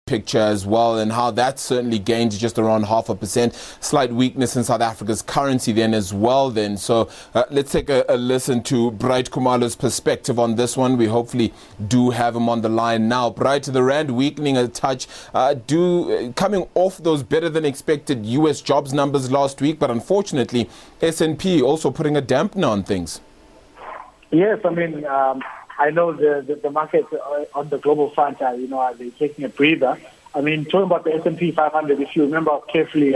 picture as well, and how that certainly gained just around 0.5%. Slight weakness in South Africa's currency then as well then. So let's take a listen to Bright Khumalo's perspective on this one. We hopefully do have him on the line now. Bright, the rand weakening a touch, coming off those better than expected US jobs numbers last week, but unfortunately S&P also putting a dampener on things. Yes, I mean, I know the market on the global front, are they taking a breather. I mean, talking about the S&P 500, if you remember carefully,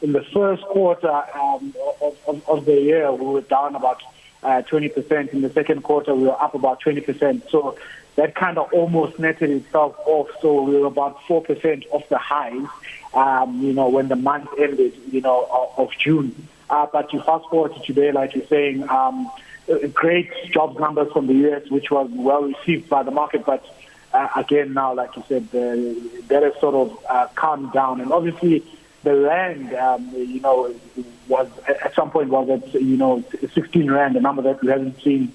in the first quarter of the year, we were down about 20%. In the second quarter, we were up about 20%. So that kind of almost netted itself off. So we were about 4% off the highs, when the month ended, of June. But you fast forward to today, like you're saying, great job numbers from the U.S., which was well received by the market. But again, now, like you said, that has sort of calmed down. And obviously, the rand, was at some point was at 16 rand, a number that we haven't seen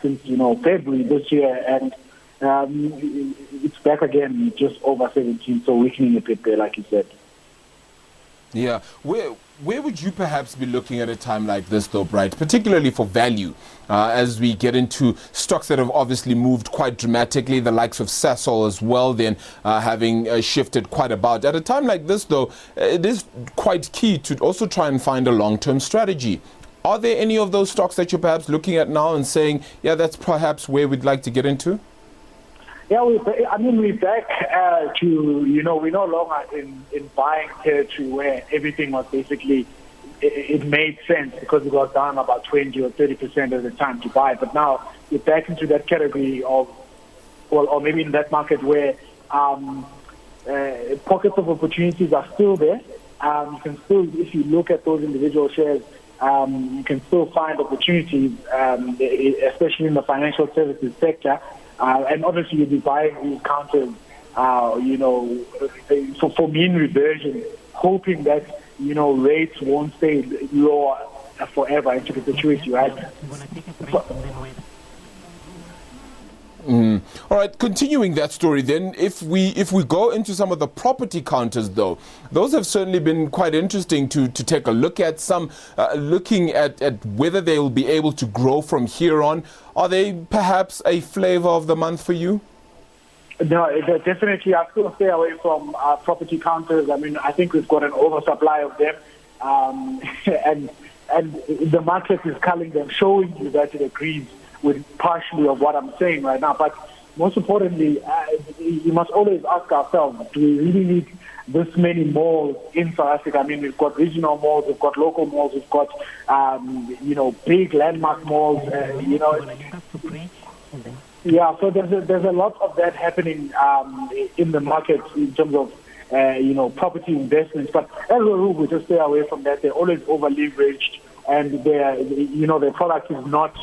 since February this year, and it's back again, just over 17. So weakening a bit there, like you said. Yeah, where would you perhaps be looking at a time like this, though, Bright, particularly for value, as we get into stocks that have obviously moved quite dramatically, the likes of Sasol as well, then having shifted quite about. At a time like this, though, it is quite key to also try and find a long-term strategy. Are there any of those stocks that you're perhaps looking at now and saying, yeah, that's perhaps where we'd like to get into? Yeah, we're back to, we're no longer in buying territory where everything was basically, it made sense because it was down about 20 or 30% of the time to buy. But now we're back into that category of, or maybe in that market where pockets of opportunities are still there. You can still, if you look at those individual shares, you can still find opportunities, especially in the financial services sector. And obviously, you'll be buying these counters, for mean reversion, hoping that, rates won't stay lower forever into perpetuity, right? All right, continuing that story then, if we go into some of the property counters, though, those have certainly been quite interesting to take a look at. Some looking at whether they will be able to grow from here on. Are they perhaps a flavor of the month for you? No, definitely. I still stay away from property counters. I mean, I think we've got an oversupply of them, and the market is calling them, showing you that it agrees with partially of what I'm saying right now. But most importantly, you must always ask ourselves, do we really need this many malls in South Africa? I mean, we've got regional malls, we've got local malls, we've got, big landmark malls, Yeah, so there's a lot of that happening in the market in terms of, property investments. But as a rule, we just stay away from that. They're always over-leveraged, and their product is not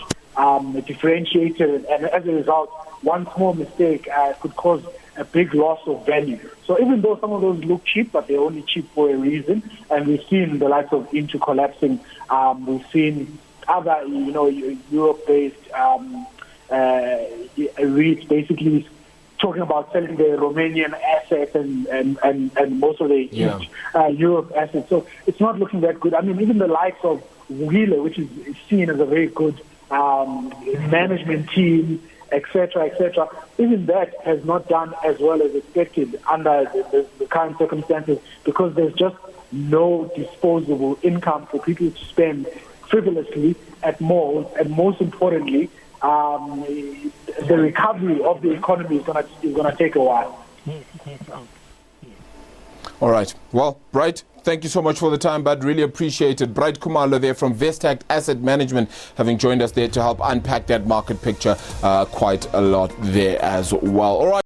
differentiated, and as a result, one small mistake could cause a big loss of value. So even though some of those look cheap, but they're only cheap for a reason, and we've seen the likes of Into collapsing. We've seen other, Europe-based REITs basically talking about selling their Romanian assets and most of the Europe assets. So it's not looking that good. I mean, even the likes of Wheeler, which is seen as a very good management team, etc., even that has not done as well as expected under the current circumstances, because there's just no disposable income for people to spend frivolously at malls, and most importantly, the recovery of the economy is gonna take a while. All right. Well, Bright, thank you so much for the time, bud. Really appreciate it. Bright Khumalo there from Vestact Asset Management, having joined us there to help unpack that market picture quite a lot there as well. All right.